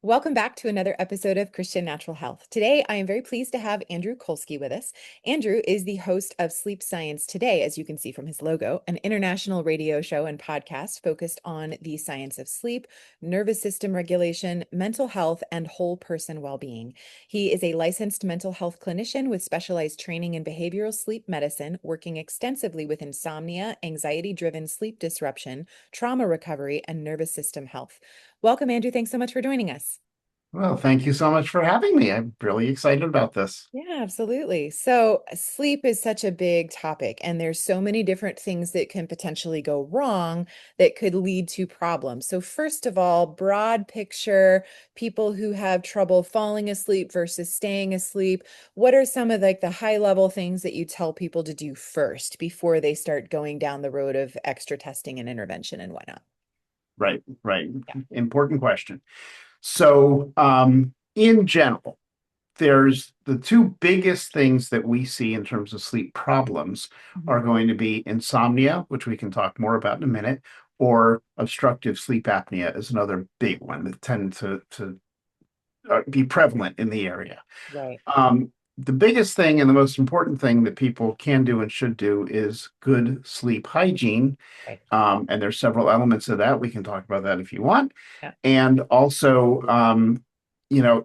Welcome back to another episode of Christian Natural Health. Today, I am very pleased to have Andrew Colsky with us. Andrew is the host of Sleep Science Today, as you can see from his logo, an international radio show and podcast focused on the science of sleep, nervous system regulation, mental health, and whole person well-being. He is a licensed mental health clinician with specialized training in behavioral sleep medicine, working extensively with insomnia, anxiety-driven sleep disruption, trauma recovery, and nervous system health. Welcome, Andrew. Thanks so much for joining us. Well, thank you so much for having me. I'm really excited about this. Yeah, absolutely. So, sleep is such a big topic, and there's so many different things that can potentially go wrong that could lead to problems. So, first of all, broad picture, people who have trouble falling asleep versus staying asleep, what are some of the high level things that you tell people to do first before they start going down the road of extra testing and intervention and whatnot? Right, right. Yeah. Important question. So, in general, there's the two biggest things that we see in terms of sleep problems Mhm. are going to be insomnia, which we can talk more about in a minute, or obstructive sleep apnea is another big one that tend to be prevalent in the area. Right. The biggest thing and the most important thing that people can do and should do is good sleep hygiene. Right. And there's several elements of that. We can talk about that if you want. Yeah. And also,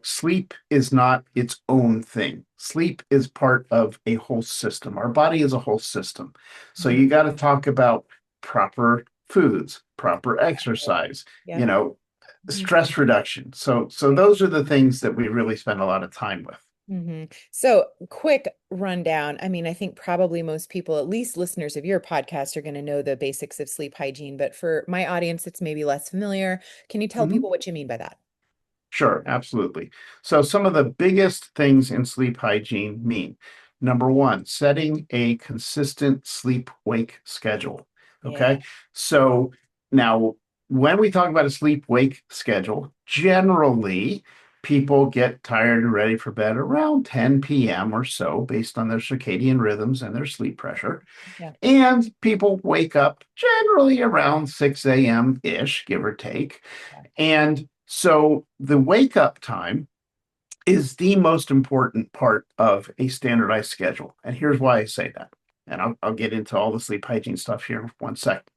sleep is not its own thing. Sleep is part of a whole system. Our body is a whole system. So Mhm. you got to talk about proper foods, proper Right. exercise, Yeah. you know, Mhm. stress reduction. So Right. those are the things that we really spend a lot of time with. So, quick rundown. I mean, I think probably most people, at least listeners of your podcast, are going to know the basics of sleep hygiene. But for my audience, it's maybe less familiar. Can you tell Mhm. people what you mean by that? Sure, absolutely. So some of the biggest things in sleep hygiene mean number one, setting a consistent sleep-wake schedule. Yeah. Okay. So now when we talk about a sleep-wake schedule, generally people get tired and ready for bed around 10 p.m. or so based on their circadian rhythms and their sleep pressure. Yeah. And people wake up generally around 6 a.m. ish, give or take. Yeah. And so the wake up time is the most important part of a standardized schedule. And here's why I say that. And I'll get into all the sleep hygiene stuff here in 1 second.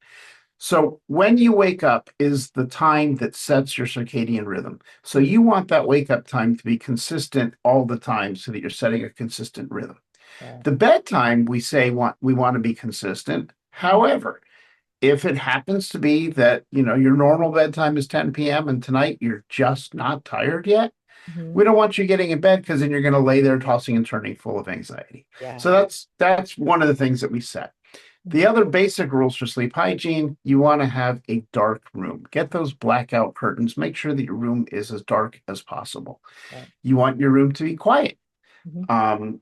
So when you wake up is the time that sets your circadian rhythm. So you want that wake up time to be consistent all the time so that you're setting a consistent rhythm. Yeah. The bedtime we want to be consistent. Mhm. However, if it happens to be that, your normal bedtime is 10 p.m. and tonight you're just not tired yet, Mhm. we don't want you getting in bed because then you're going to lay there tossing and turning full of anxiety. Yeah. So that's one of the things that we set. The Mhm. other basic rules for sleep hygiene, you want to have a dark room. Get those blackout curtains. Make sure that your room is as dark as possible. Right. You want your room to be quiet. Mhm.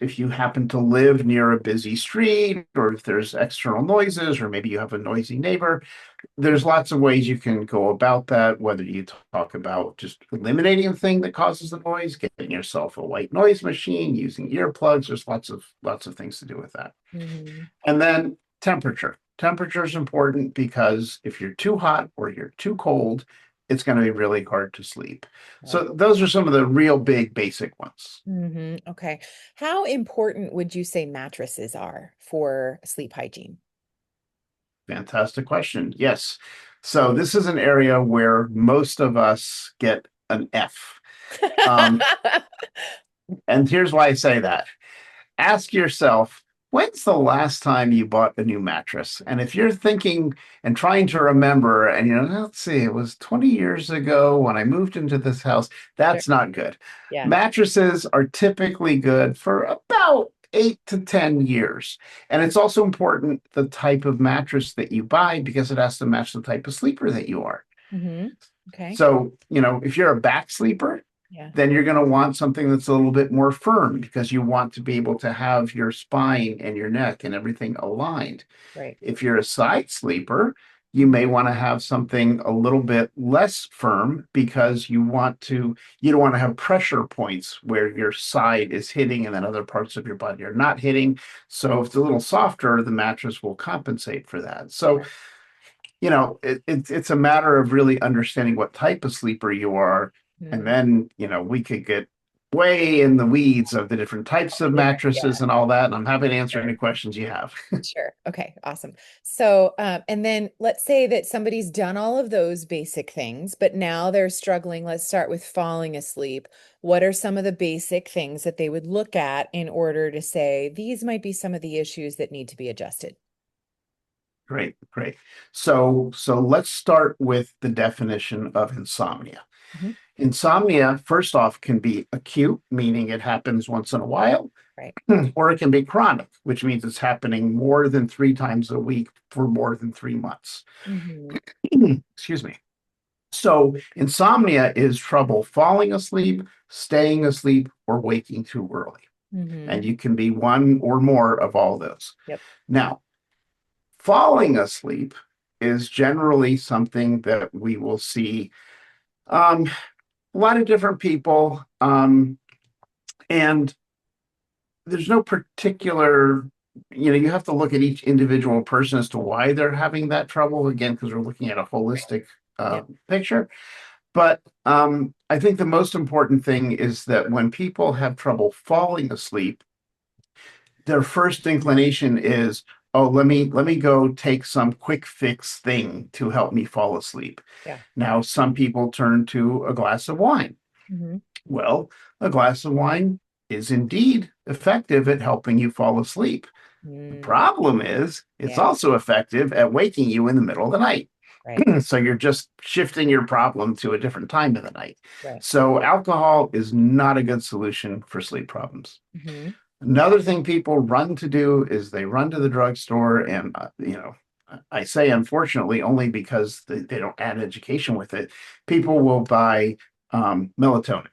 If you happen to live near a busy street, or if there's external noises, or maybe you have a noisy neighbor, there's lots of ways you can go about that, whether you talk about just eliminating the thing that causes the noise, getting yourself a white noise machine, using earplugs. There's lots of things to do with that. Mhm. And then temperature. Temperature is important because if you're too hot or you're too cold, it's going to be really hard to sleep. Right. So those are some of the real big basic ones. Okay. How important would you say mattresses are for sleep hygiene? Fantastic question. Yes. So this is an area where most of us get an F. Um, and here's why I say that. Ask yourself, when's the last time you bought a new mattress? And if you're thinking and trying to remember, and let's see, it was 20 years ago when I moved into this house, Sure. that's not good. Yeah. Mattresses are typically good for about 8 to 10 years. And it's also important the type of mattress that you buy because it has to match the type of sleeper that you are. Okay. So, if you're a back sleeper, Yeah. then you're going to want something that's a little bit more firm because you want to be able to have your spine and your neck and everything aligned. Right. If you're a side sleeper, you may want to have something a little bit less firm because you don't want to have pressure points where your side is hitting and then other parts of your body are not hitting. So if it's a little softer, the mattress will compensate for that. So it's a matter of really understanding what type of sleeper you are And Mm, then, we could get way in the weeds of the different types of different. Yeah. mattresses and all that. And I'm happy to answer Sure. any questions you have. Sure. Okay. Awesome. So, and then let's say that somebody's done all of those basic things, but now they're struggling. Let's start with falling asleep. What are some of the basic things that they would look at in order to say these might be some of the issues that need to be adjusted? Great, great. So let's start with the definition of insomnia. Mhm. Insomnia, first off, can be acute, meaning it happens once in a while, Right. or it can be chronic, which means it's happening more than 3 times a week for more than 3 months. Hmm. Excuse me. So, insomnia is trouble falling asleep, staying asleep, or waking too early. Hmm. And you can be one or more of all those. Yep. Now, falling asleep is generally something that we will see a lot of different people. And there's no particular, you have to look at each individual person as to why they're having that trouble, again, because we're looking at a Right. holistic Yep. picture. But I think the most important thing is that when people have trouble falling asleep, their first inclination is, oh, let me go take some quick fix thing to help me fall asleep. Yeah. Now, some people turn to a glass of wine. Hmm. Well, a glass of wine is indeed effective at helping you fall asleep. The Mm, problem is it's yeah. also effective at waking you in the middle of the night. Right. So you're just shifting your problem to a different time of the night. Right. So alcohol is not a good solution for sleep problems. Hmm. Another thing people run to do is they run to the drugstore, and I say unfortunately only because they don't add education with it. People will buy melatonin,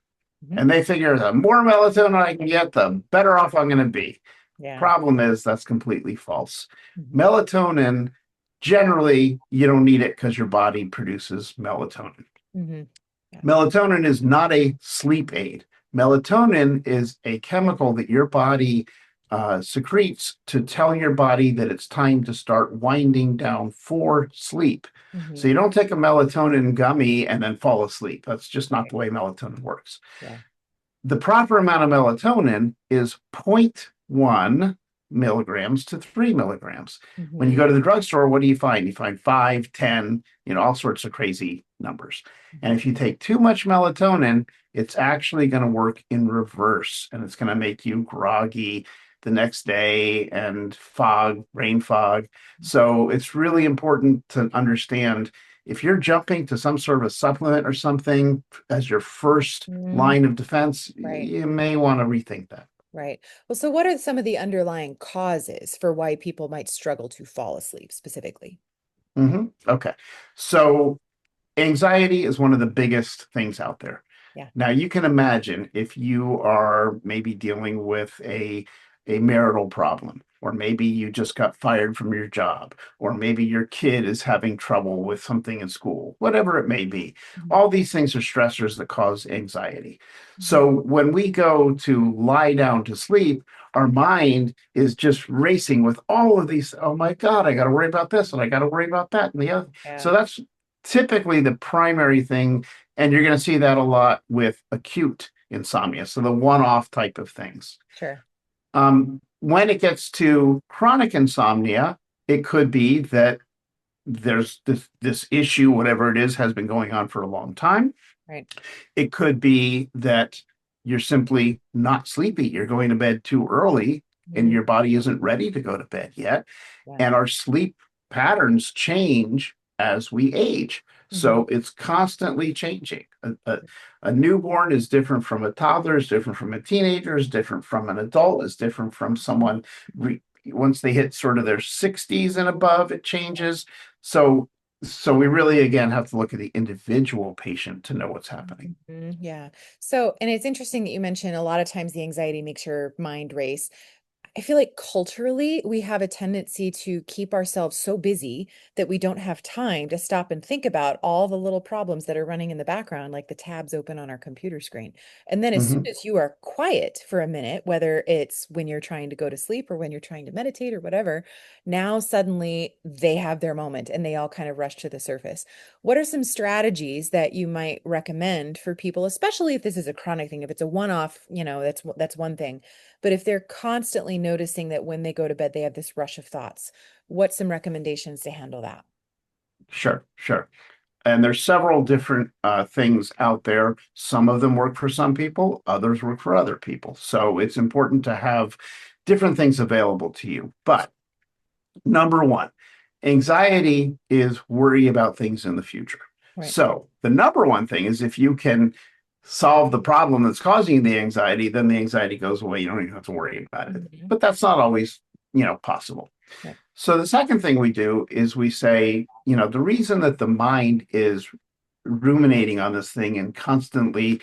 Hmm. and they figure the more melatonin I can get, the better off I'm going to be. Yeah. Problem is that's completely false. Hmm. Melatonin, generally, you don't need it because your body produces melatonin. Hmm. Yeah. Melatonin is not a sleep aid. Melatonin is a chemical that your body secretes to tell your body that it's time to start winding down for sleep. So Hmm. you don't take a melatonin gummy and then fall asleep. That's just not Right. the way melatonin works. Yeah. The proper amount of melatonin is 0.1 milligrams to 3 milligrams. When you Hmm. go to the drugstore, what do you find? You find 5, 10, all sorts of crazy numbers. And Hmm. if you take too much melatonin, it's actually going to work in reverse, and it's going to make you groggy the next day and brain fog. So it's really important to understand if you're jumping to some sort of a supplement or something as your first Mm, line of defense, right. you may want to rethink that. Right. Well, so what are some of the underlying causes for why people might struggle to fall asleep specifically? Okay. So anxiety is one of the biggest things out there. Yeah. Now, you can imagine if you are maybe dealing with a marital problem, or maybe you just got fired from your job, or maybe your kid is having trouble with something in school, whatever it may be. Mhm. All these things are stressors that cause anxiety. Mhm. So when we go to lie down to sleep, our mind is just racing with all of these. Oh my God, I got to worry about this and I got to worry about that and the other. Yeah. So that's typically the primary thing. And you're going to see that a lot with acute insomnia. So the one off type of things. Sure. When it gets to chronic insomnia, it could be that there's this issue, whatever it is, has been going on for a long time. Right. It could be that you're simply not sleepy. You're going to bed too early and Mm, your body isn't ready to go to bed yet. yeah. And our sleep patterns change as we age. Hmm. So it's constantly changing. A newborn is different from a toddler, is different from a teenager, is different from an adult, is different from someone once they hit sort of their 60s and above, it changes. So so we really again have to look at the individual patient to know what's happening. Yeah. So, and it's interesting that you mentioned a lot of times the anxiety makes your mind race. I feel like culturally, we have a tendency to keep ourselves so busy that we don't have time to stop and think about all the little problems that are running in the background, like the tabs open on our computer screen. And then as soon Mhm. as you are quiet for a minute, whether it's when you're trying to go to sleep or when you're trying to meditate or whatever, now suddenly they have their moment and they all kind of rush to the surface. What are some strategies that you might recommend for people, especially if this is a chronic thing? If it's a one-off, that's one thing. But if they're constantly noticing that when they go to bed, they have this rush of thoughts, what's some recommendations to handle that? Sure, sure. And there's several different things out there. Some of them work for some people, others work for other people. So it's important to have different things available to you. But number one, anxiety is worry about things in the future. Right. So the number one thing is if you can solve the problem that's causing the anxiety, then the anxiety goes away. You don't even have to worry about it. Mhm. But that's not always, possible. Right. So the second thing we do is we say, the reason that the mind is ruminating on this thing and constantly,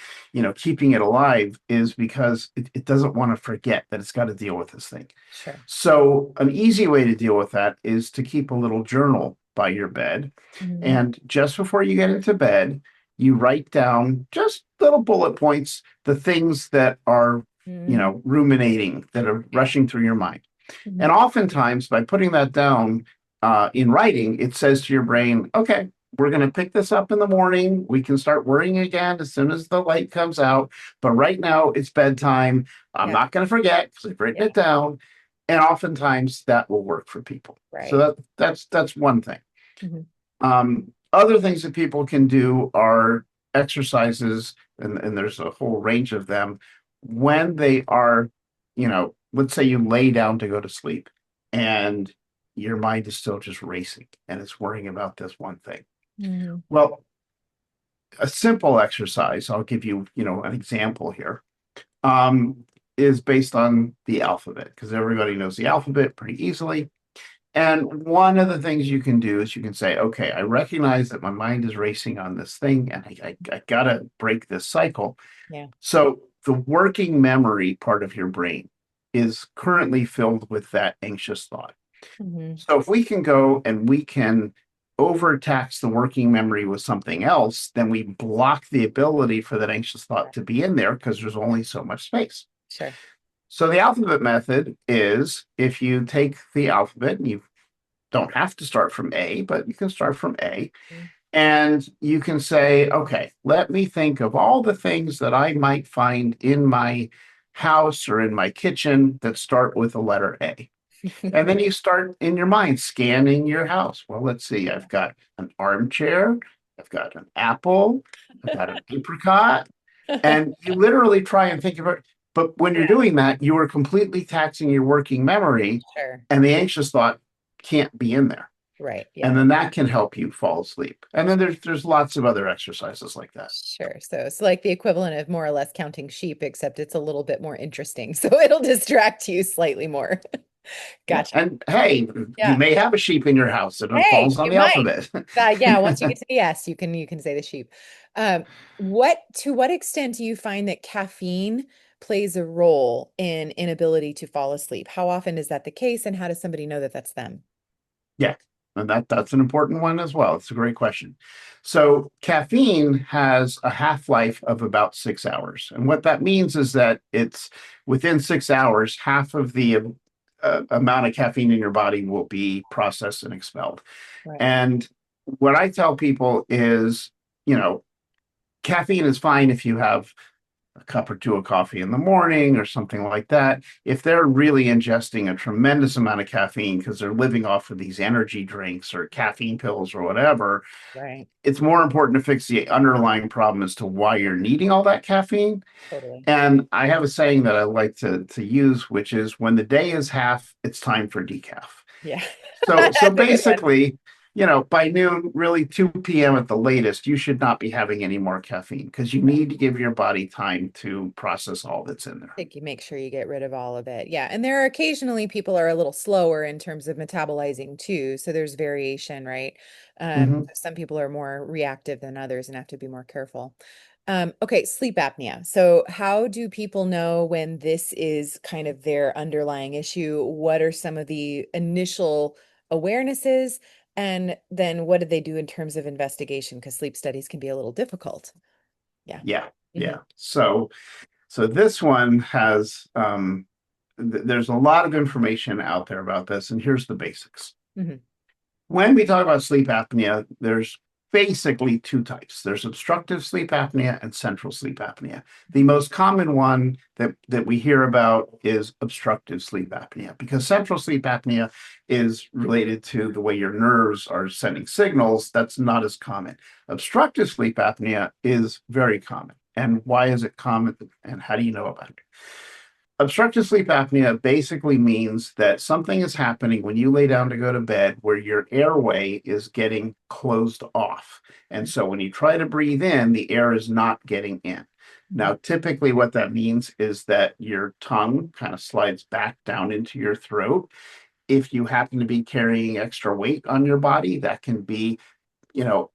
keeping it alive is because it doesn't want to forget that it's got to deal with this thing. Sure. So an easy way to deal with that is to keep a little journal by your bed. Mhm. And just before you get into bed, you write down just little bullet points, the things that are, Mhm. ruminating, that are Yeah. rushing through your mind. And Mhm. oftentimes, by putting that down in writing, it says to your brain, okay, we're going to pick this up in the morning. We can start worrying again as soon as the light comes out. But right now, it's bedtime. I'm Yeah. not going to forget because I've written Yeah. it down. And oftentimes that will work for people. So Right. that's one thing. Mhm. Other things that people can do are exercises, and there's a whole range of them when they are, let's say you lay down to go to sleep and your mind is still just racing and it's worrying about this one thing. Mhm. Well, a simple exercise, I'll give you, an example here, um, is based on the alphabet because everybody knows the alphabet pretty easily. And one of the things you can do is you can say, okay, I recognize that my mind is racing on this thing and I got to break this cycle. Yeah. So the working memory part of your brain is currently filled with that anxious thought. Mhm. So if we can go and we can overtax the working memory with something else, then we block the ability for that anxious thought Right. to be in there because there's only so much space. Sure. So the alphabet method is if you take the alphabet and you don't have to start from A, but you can start from A. Mhm. And you can say, okay, let me think of all the things that I might find in my house or in my kitchen that start with the letter A. And then you start in your mind scanning your house. Well, let's see, I've got an armchair, I've got an apple, I've got an apricot, and you literally try and think of it. But when you're Yeah. doing that, you are completely taxing your working memory, Sure. and the anxious thought can't be in there. Right. And Yeah. then that can help you fall asleep. And then there's lots of other exercises like that. Sure. So it's like the equivalent of more or less counting sheep, except it's a little bit more interesting. So it'll distract you slightly more. Yeah. Gotcha. And hey, you Yeah. may have a sheep in your house and it Hey, falls on you the might. alphabet. Yeah, once you get to the yes, you can say the sheep. What extent do you find that caffeine plays a role in inability to fall asleep? How often is that the case, and how does somebody know that that's them? Yeah. And that's an important one as well. It's a great question. So caffeine has a half-life of about 6 hours. And what that means is that it's within 6 hours, half of the amount of caffeine in your body will be processed and expelled. Right. And what I tell people is, you know, caffeine is fine if you have a cup or two of coffee in the morning or something like that. If they're really ingesting a tremendous amount of caffeine because they're living off of these energy drinks or caffeine pills or whatever, Right. it's more important to fix the underlying problem as to why you're needing all that caffeine. Totally. And I have a saying that I like to use, which is when the day is half, it's time for decaf. Yeah. So That's a good one. basically, by noon, really 2 p.m. at the latest, you should not be having any more caffeine because you Right. need to give your body time to process all that's in there. Think you make sure you get rid of all of it. Yeah. And there are occasionally people are a little slower in terms of metabolizing too. So there's variation, right? Hmm. Some people are more reactive than others and have to be more careful. Okay, sleep apnea. So how do people know when this is kind of their underlying issue? What are some of the initial awarenesses? And then what do they do in terms of investigation? Because sleep studies can be a little difficult. Yeah. Yeah, Hmm. yeah. So this one has there's a lot of information out there about this, and here's the basics. Hmm. When we talk about sleep apnea, there's basically two types. There's obstructive sleep apnea and central sleep apnea. The most common one that we hear about is obstructive sleep apnea because central sleep apnea is related to the way your nerves are sending signals. That's not as common. Obstructive sleep apnea is very common. And why is it common and how do you know about it? Obstructive sleep apnea basically means that something is happening when you lay down to go to bed where your airway is getting closed off. And so when you try to breathe in, the air is not getting in. Hmm. Now, typically, what that means is that your tongue kind of slides back down into your throat. If you happen to be carrying extra weight on your body, that can be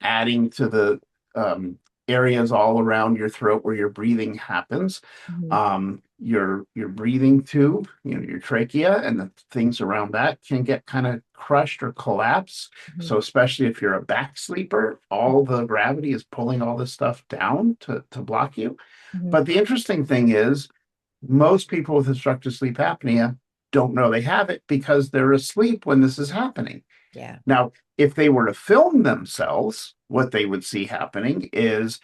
adding to the areas all around your throat where your breathing happens. Hmm. Your breathing tube, your trachea and the things around that can get kind of crushed or collapse. Hmm. So especially if you're a back sleeper, all the gravity is pulling all this stuff down to block you. Hmm. But the interesting thing is most people with obstructive sleep apnea don't know they have it because they're asleep when this is happening. Yeah. Now, if they were to film themselves, what they would see happening is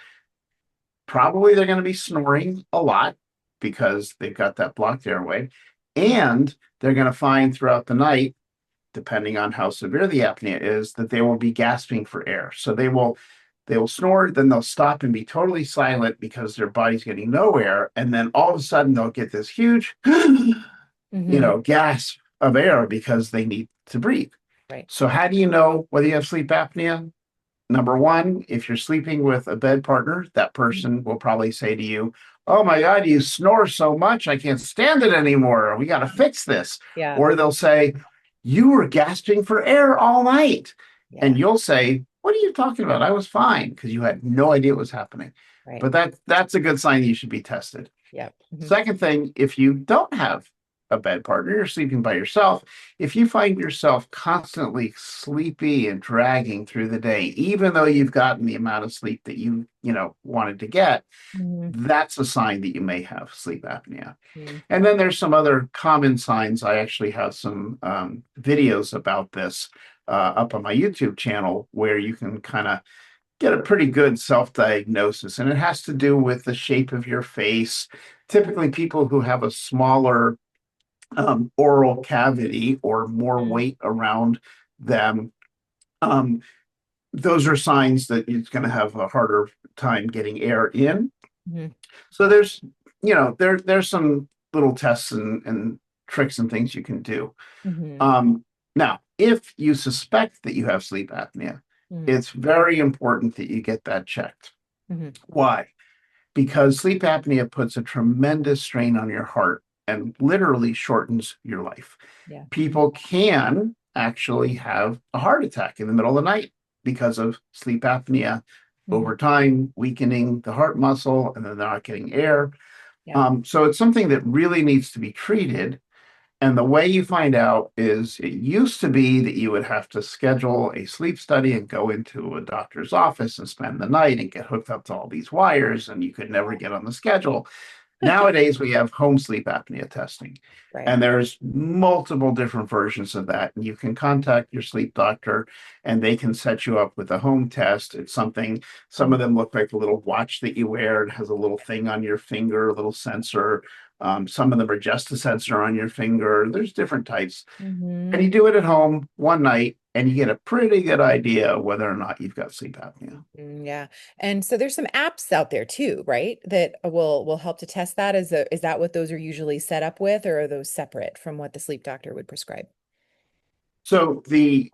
probably they're going to be snoring a lot because they've got that blocked airway. And they're going to find throughout the night, depending on how severe the apnea is, that they will be gasping for air. So they will snore, then they'll stop and be totally silent because their body's getting no air. And then all of a sudden they'll get this huge, Hmm. gasp of air because they need to breathe. Right. So how do you know whether you have sleep apnea? Number one, if you're sleeping with a bed partner, that person will probably say to you, "Oh my God, you snore so much, I can't stand it anymore. We got to fix this." Yeah. Or they'll say, "You were gasping for air all night." Yeah. And you'll say, "What are you talking about? I was fine," because you had no idea what was happening. Right. But that's a good sign that you should be tested. Yep. Hmm. Second thing, if you don't have a bed partner, you're sleeping by yourself. If you find yourself constantly sleepy and dragging through the day, even though you've gotten the amount of sleep that you wanted to get, Hmm. that's a sign that you may have sleep apnea. Hmm. And then there's some other common signs. I actually have some videos about this up on my YouTube channel where you can kind of get a pretty good self-diagnosis, and it has to do with the shape of your face. Typically, people who have a smaller oral cavity or more weight around them, um, those are signs that it's going to have a harder time getting air in. Hmm. So there's some little tests and tricks and things you can do. Hmm. Now, if you suspect that you have sleep apnea, Hmm. it's very important that you get that checked. Hmm. Why? Because sleep apnea puts a tremendous strain on your heart and literally shortens your life. Yeah. People can actually have a heart attack in the middle of the night because of sleep apnea Hmm. over time, weakening the heart muscle, and then they're not getting air. Yeah. So it's something that really needs to be treated. And the way you find out is it used to be that you would have to schedule a sleep study and go into a doctor's office and spend the night and get hooked up to all these wires, and you could never get on the schedule. Nowadays, we have home sleep apnea testing, Right. and there's multiple different versions of that. And you can contact your sleep doctor, and they can set you up with a home test. It's something, some Mhm. of them look like a little watch that you wear. It has a little thing on your finger, a little sensor. Some of them are just a sensor on your finger. There's different types. And Mhm. you do it at home one night, and you get a pretty good idea whether or not you've got sleep apnea. Yeah. And so there's some apps out there too, right? That will help to test that. Is that what those are usually set up with, or are those separate from what the sleep doctor would prescribe? So the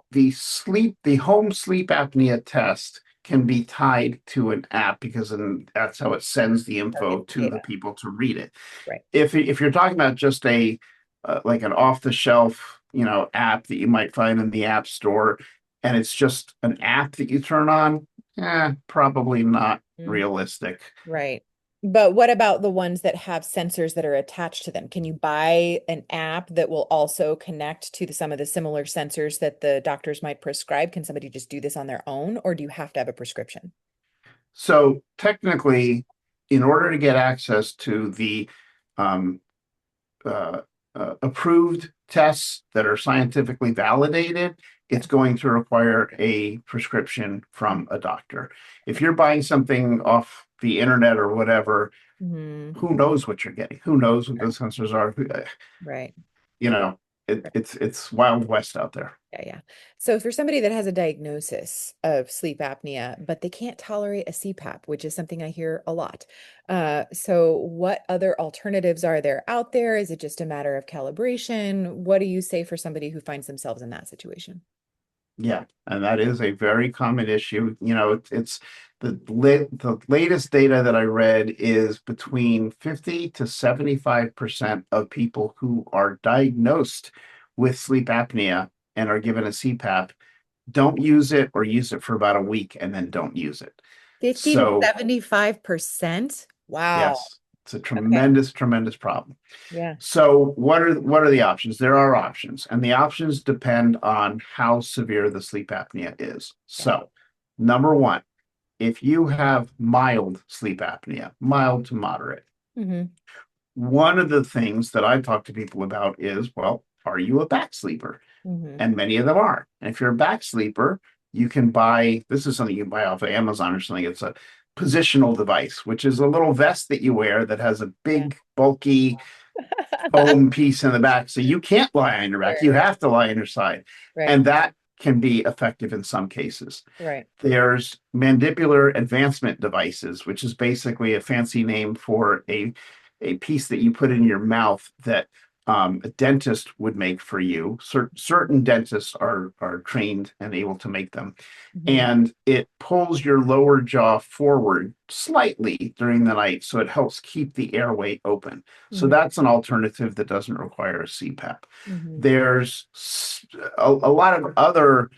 home sleep apnea test can be tied to an app because then that's how it sends the Or get info the to the data. people to read it. Right. If you're talking about just a like an off the shelf, app that you might find in the app store, and it's just an app that you turn on, probably not Mm, realistic. right. But what about the ones that have sensors that are attached to them? Can you buy an app that will also connect to some of the similar sensors that the doctors might prescribe? Can somebody just do this on their own, or do you have to have a prescription? So technically, in order to get access to the um, uh, approved tests that are scientifically validated, Yeah. it's going to require a prescription from a doctor. If you're buying something off the internet or whatever, Hmm. who knows what you're getting? Who knows what those sensors are? Right. You know, Right. it's Wild West out there. Yeah, yeah. So for somebody that has a diagnosis of sleep apnea, but they can't tolerate a CPAP, which is something I hear a lot. So what other alternatives are there out there? Is it just a matter of calibration? What do you say for somebody who finds themselves in that situation? Yeah, and that is a very common issue. It's the latest data that I read is between 50 to 75% of people who are diagnosed with sleep apnea and are given a CPAP don't use it or use it for about a week and then don't use it. 50 to So, 75%? Wow. yes, it's a Okay. tremendous, tremendous problem. Yeah. So what are the options? There are options, and the options depend on how severe the sleep apnea is. Yeah. So, number one, if you have mild sleep apnea, mild to moderate, Hmm. one of the things that I talk to people about is, well, are you a back sleeper? Hmm. And many of them are. And if you're a back sleeper, you can buy this is something you can buy off of Amazon or something. It's a positional device, which is a little vest that you wear that has a Yeah. big, bulky foam piece in the back. So you can't lie on your back. You Sure. have to lie on your side. Right. And that can be effective in some cases. Right. There's mandibular advancement devices, which is basically a fancy name for a piece that you put in your mouth that a dentist would make for you. Certain dentists are trained and able to make them, Hmm. and it pulls your lower jaw forward slightly during the night, so it helps keep the airway open. So Hmm. that's an alternative that doesn't require a CPAP. Hmm. There's a lot of other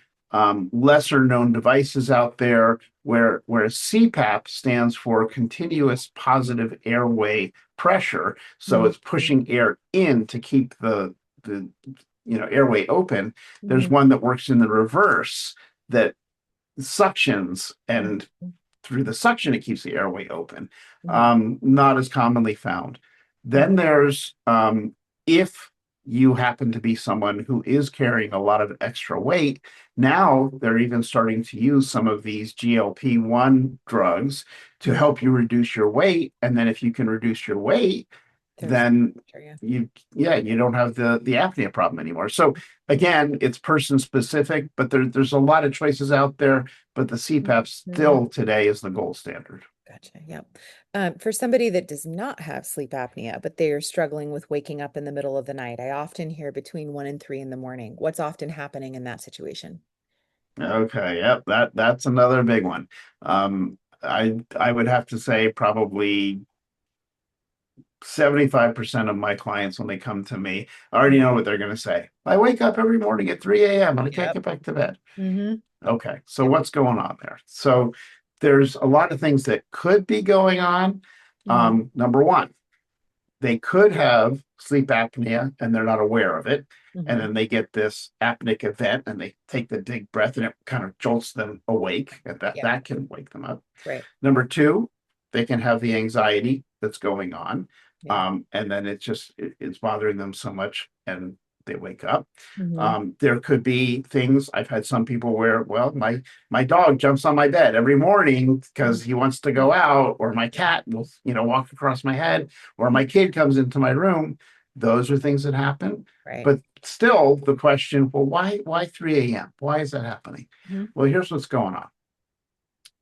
lesser known devices out there where CPAP stands for continuous positive airway pressure. So it's Hmm. pushing air in to keep the airway open. There's Hmm. one that works in the reverse that suctions, and Hmm. through the suction it keeps the airway open. Hmm. Not as commonly found. Hmm. Then there's if you happen to be someone who is carrying a lot of extra weight, now they're even starting to use some of these GLP-1 drugs to Hmm. help you reduce your weight. And then if you can reduce your weight, There's, then sure, yeah. you don't have the apnea problem anymore. So again, it's person specific, but there's a lot of choices out there, but the CPAP Mhm. still today is the gold standard. Gotcha. Yeah. For somebody that does not have sleep apnea, but they are struggling with waking up in the middle of the night, I often hear between 1 and 3 in the morning. What's often happening in that situation? Okay, yep, that's another big one. I would have to say probably 75% of my clients when they come to me, I already know what they're going to say. I wake up every morning at 3 a.m. and I can't Yep. get back to bed. Hmm. Okay, so Yep. what's going on there? So there's a lot of things that could be going on. Hmm. Number one, they could have sleep apnea and they're not aware of it. And Hmm. then they get this apneic event and they take the deep breath and it kind of jolts them awake, and that Yep. that can wake them up. Right. Number two, they can have the anxiety that's going on. Yeah. And then it's bothering them so much and they wake up. Hmm. There could be things. I've had some people where, well, my dog jumps on my bed every morning because he wants to go out, or my cat will, walk across my head, or my kid comes into my room. Those are things that happen. Right. But still, the question, well, why 3 a.m.? Why is that happening? Hmm. Well, here's what's going on.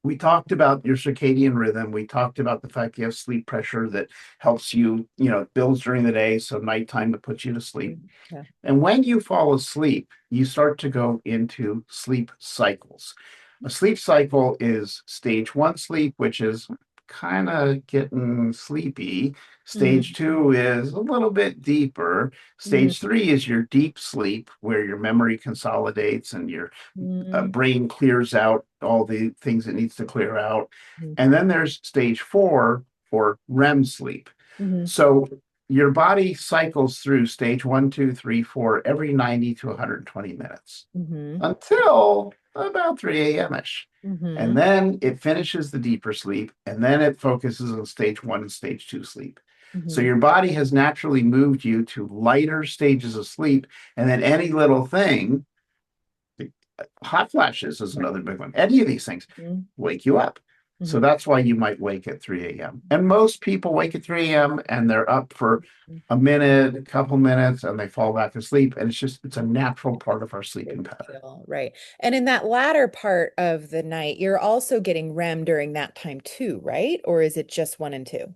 we talked about your circadian rhythm. We talked about the fact you have sleep pressure that helps you, builds during the day. So nighttime to put you to sleep. Mhm. Yeah. And when you fall asleep, you start to go into sleep cycles. A sleep cycle is stage one sleep, which is kind of getting sleepy. Stage Mhm. two is a little bit deeper. Mhm. Stage three is your deep sleep, where your memory consolidates and your Mhm. brain clears out all the things it needs to clear out. Mhm. And then there's stage four for REM sleep. Mhm. So your body cycles through stage one, two, three, four every 90 to 120 minutes Mhm. until about 3 a.m. ish. And Mhm. then it finishes the deeper sleep, and then it focuses on stage one and stage two sleep. So Mhm. your body has naturally moved you to lighter stages of sleep, and then any little thing, hot flashes is Right. another big one. Any of these things Mhm. wake you up. So Mhm. that's why you might wake at 3 a.m. And most people wake at 3 a.m. and they're up for a minute, a couple minutes, and they fall back asleep. And it's a natural part of our sleeping Big pattern. deal. Right. And in that latter part of the night, you're also getting REM during that time too, right? Or is it just one and two?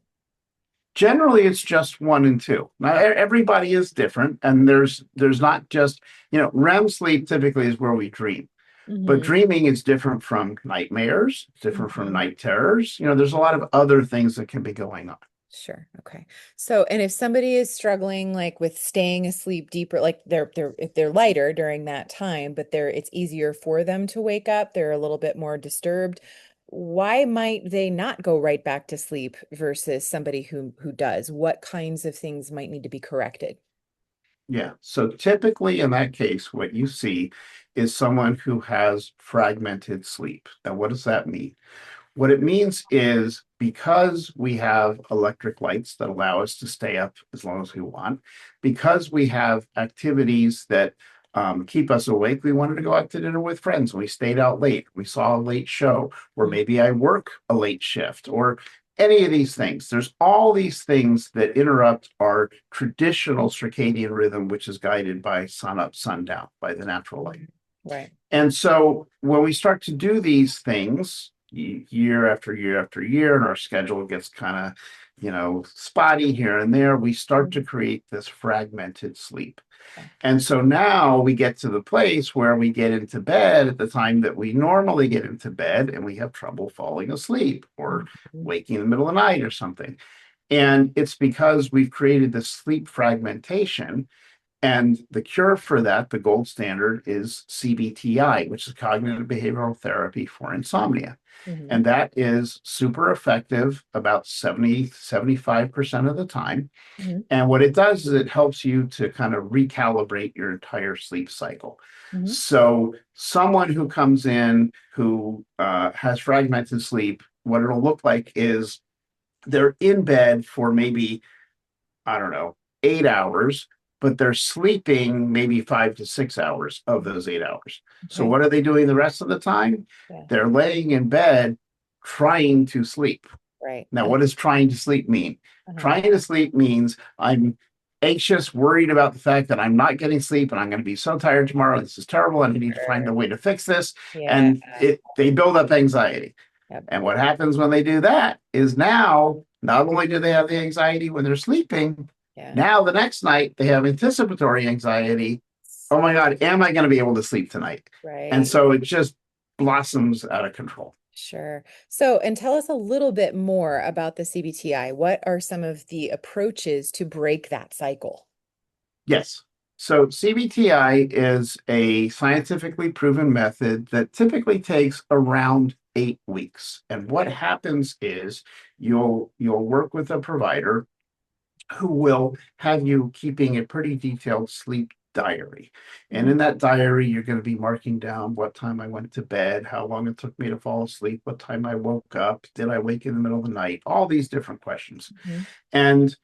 Generally, it's just one and two. Now, everybody is different, and there's not just, REM sleep typically is where we dream. But Hmm. dreaming is different from nightmares, it's different from Hmm. night terrors. There's a lot of other things that can be going on. Sure. Okay. So, and if somebody is struggling like with staying asleep deeper, like they're if they're lighter during that time, but it's easier for them to wake up, they're a little bit more disturbed. Why might they not go right back to sleep versus somebody who does? What kinds of things might need to be corrected? Yeah. So typically in that case, what you see is someone who has fragmented sleep. Now, what does that mean? What it means is because we have electric lights that allow us to stay up as long as we want, because we have activities that keep us awake, we wanted to go out to dinner with friends. We stayed out late. We saw a late show, or Mm. maybe I work a late shift, or any of these things. There's all these things that interrupt our traditional circadian rhythm, which is guided by sun up, sundown, by the natural light. Right. And so when we start to do these things year after year after year, and our schedule gets kind of, spotty here and there, we start to Mhm. create this fragmented sleep. Okay. And so now we get to the place where we get into bed at the time that we normally get into bed, and we have trouble falling asleep or Mhm. waking in the middle of the night or something. And it's because we've created this sleep fragmentation, and the cure for that, the gold standard, is CBTI, which is cognitive behavioral therapy for insomnia. Mhm. And that is super effective about 75% of the time. Mhm. And what it does is it helps you to kind of recalibrate your entire sleep cycle. Mhm. So, someone who comes in who has fragmented sleep, what it'll look like is they're in bed for maybe, I don't know, 8 hours, but they're sleeping maybe 5 to 6 hours of those 8 hours. So Okay. what are they doing the rest of the time? Yeah. They're laying in bed trying to sleep. Right. Now, what does trying to sleep mean? Uh-huh. Trying to sleep means I'm anxious, worried about the fact that I'm not getting sleep and I'm going to be so tired tomorrow. This is terrible. And I need to find Sure. a way to fix this. Yeah. And they build up anxiety. Yep. And what happens when they do that is now, not only do they have the anxiety when they're sleeping, Yeah. now the next night they have anticipatory anxiety. Oh my God, am I going to be able to sleep tonight? And Right. so it just blossoms out of control. Sure. So, and tell us a little bit more about the CBTI. What are some of the approaches to break that cycle? Yes. So CBTI is a scientifically proven method that typically takes around 8 weeks. And what happens is you'll work with a provider who will have you keeping a pretty detailed sleep diary. And Mhm. in that diary, you're going to be marking down what time I went to bed, how long it took me to fall asleep, what time I woke up, did I wake in the middle of the night, all these different questions. Mhm. And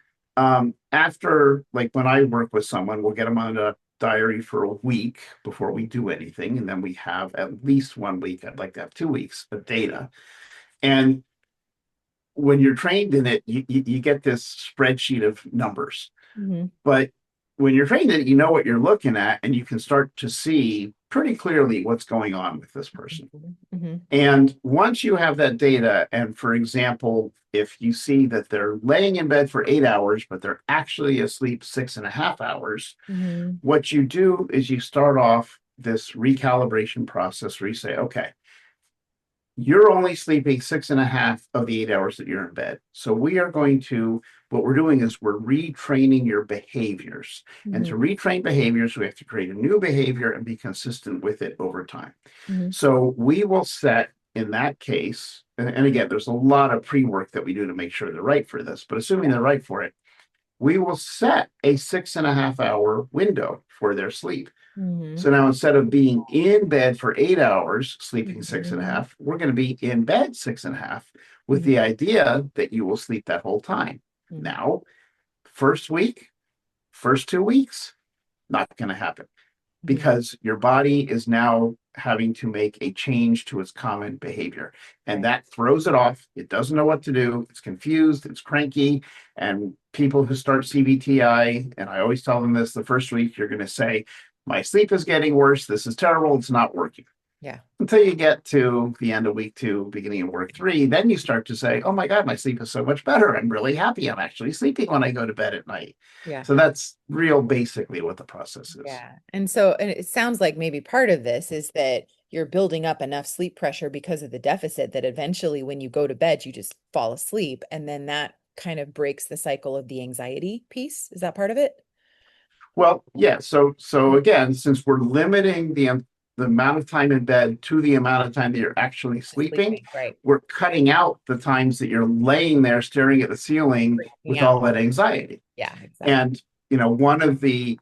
after, like when I work with someone, we'll get them on a diary for a week before we do anything. And then we have at least 1 week. I'd like to have 2 weeks of data. And when you're trained in it, you get this spreadsheet of numbers. Mhm. But when you're trained in it, you know what you're looking at, and you can start to see pretty clearly what's going on with this person. Mm-hmm. And once you have that data, and for example, if you see that they're laying in bed for 8 hours, but they're actually asleep 6.5 hours, Mm-hmm. what you do is you start off this recalibration process where you say, okay, you're only sleeping 6.5 of the 8 hours that you're in bed. So what we're doing is we're retraining your behaviors. And to Mm-hmm. retrain behaviors, we have to create a new behavior and be consistent with it over time. Mm-hmm. So we will set, in that case, and again, there's a lot of pre-work that we do to make sure they're right for this, but assuming they're right for it, we will set a 6.5 hour window for their sleep. Mm-hmm. So now instead of being in bed for 8 hours, sleeping six and a Mm-hmm. half, we're going to be in bed 6.5 with Mm-hmm. the idea that you will sleep that whole time. Mm-hmm. Now, first week, first 2 weeks, not going to happen Mm-hmm. because your body is now having to make a change to its common behavior. And Right. that throws it off. It doesn't know what to do. It's confused. It's cranky. And people who start CBTI, and I always tell them this the first week, you're going to say, my sleep is getting worse. This is terrible. It's not working. Yeah. Until you get to the end of week 2, beginning of week 3, then you start to say, oh my God, my sleep is so much better. I'm really happy. I'm actually sleeping when I go to bed at night. Yeah. So that's real basically what the process is. Yeah. And it sounds like maybe part of this is that you're building up enough sleep pressure because of the deficit that eventually when you go to bed, you just fall asleep. And then that kind of breaks the cycle of the anxiety piece. Is that part of it? Well, yeah. So again, since we're limiting the amount of time in bed to the amount of time that you're actually sleeping, Sleeping, right. we're cutting out the times that you're laying there staring at the ceiling Freaking with out. all that anxiety. Yeah, exactly. And one of the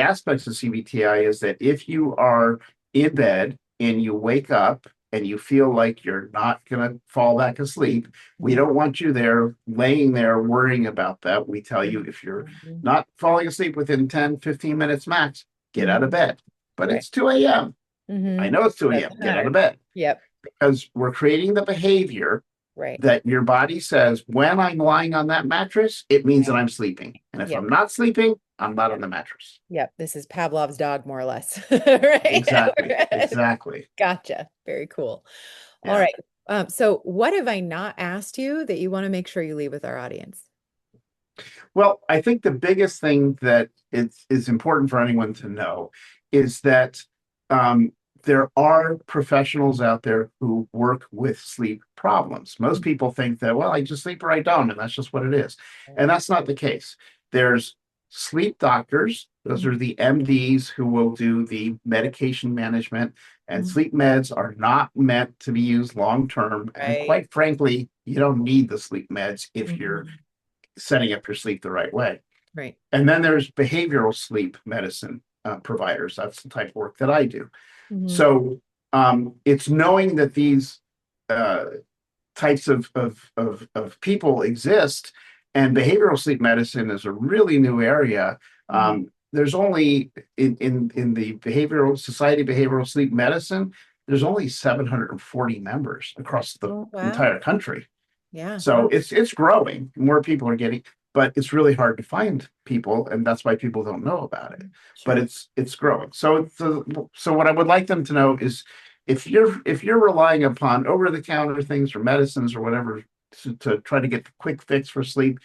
aspects of CBTI is that if you are in bed and you wake up and you feel like you're not going to fall back asleep, we Mhm. don't want you there laying there worrying about that. We tell you if you're Mhm. not falling asleep within 10, 15 minutes max, get out of Mhm. bed. But Right. it's 2 a.m. I Hmm. know it's 2 That's a.m. Get out hard. of bed Yep. because we're creating the behavior Right. that your body says, when I'm lying on that mattress, it means that Right. I'm sleeping. And if Yep. I'm not sleeping, I'm not on the mattress. Yep. This is Pavlov's dog, more or less. Right. Exactly. Exactly. Gotcha. Very cool. All Yeah. right. So what have I not asked you that you want to make sure you leave with our audience? Well, I think the biggest thing that is important for anyone to know is that um, there are professionals out there who work with sleep problems. Most people think that, well, I just sleep or I don't, and that's just what it is. And that's not the case. There's sleep doctors, those Mhm. are the MDs who will do the medication management, and Mhm. sleep meds are not meant to be used long term. And Right. quite frankly, you don't need the sleep meds if you're Mhm. setting up your sleep the right way. Right. And then there's behavioral sleep medicine providers. That's the type of work that I do. Mhm. So it's knowing that these uh, types of people exist, and behavioral sleep medicine is a really new area. Mhm. There's only in the behavioral society behavioral sleep medicine, there's only 740 members across the Oh, wow. entire country. Yeah. So it's growing. More people are getting, but it's really hard to find people, and that's why people don't know about it. But Sure. it's growing. So what I would like them to know is if you're relying upon over-the-counter things or medicines or whatever to try to get the quick fix for sleep,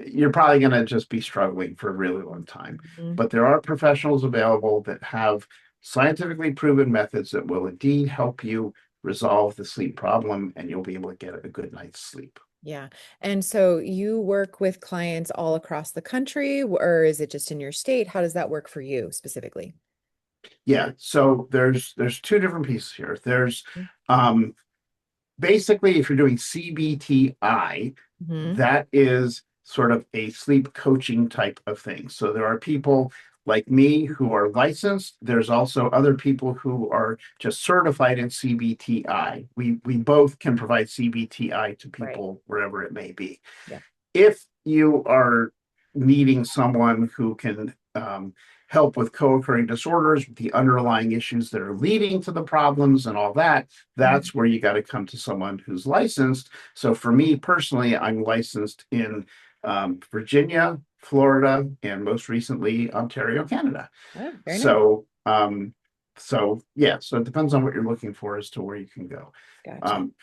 you're probably going to just be struggling for a really long time. Mhm. But there are professionals available that have scientifically proven methods that will indeed help you resolve the sleep problem, and you'll be able to get a good night's sleep. Yeah. And so you work with clients all across the country, or is it just in your state? How does that work for you specifically? Yeah, so there's two different pieces here. There's um basically if you're doing CBTI, Mm-hmm. that is sort of a sleep coaching type of thing. So there are people like me who are licensed. There's also other people who are just certified in CBTI. We both can provide CBTI to Right. people wherever it may be. Yeah. If you are needing someone who can help with co-occurring disorders, the underlying issues that are leading to the problems and all that, Mhm. that's where you got to come to someone who's licensed. So for me personally, I'm licensed in Virginia, Florida, and most recently Ontario, Canada. Oh, very nice. So So yeah, so it depends on what you're looking for as to where you can go. Gotcha. Um,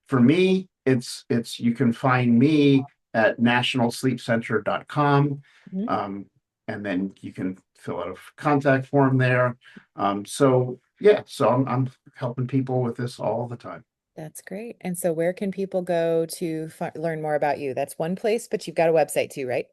for me, it's you can find me at nationalsleepcenter.com. Mhm. Um, and then you can fill out a contact form there. So yeah, so I'm helping people with this all the time. That's great. And so where can people go to learn more about you? That's one place, but you've got a website too, right?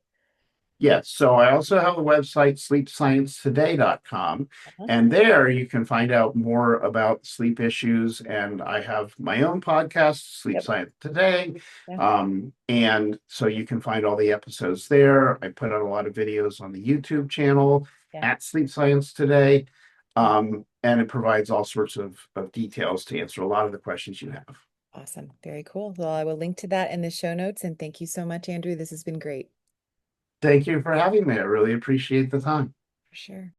Yes, so I also have a website, sleepsciencetoday.com, Uh-huh. and there you can find out more about sleep issues. And I have my own podcast, Sleep Yep. Science Today. Yeah. And so you can find all the episodes there. I put out a lot of videos on the YouTube channel Yeah. at Sleep Science Today. Yeah. And it provides all sorts of details to answer a lot of the questions you have. Awesome. Very cool. Well, I will link to that in the show notes. And thank you so much, Andrew. This has been great. Thank you for having me. I really appreciate the time. For sure.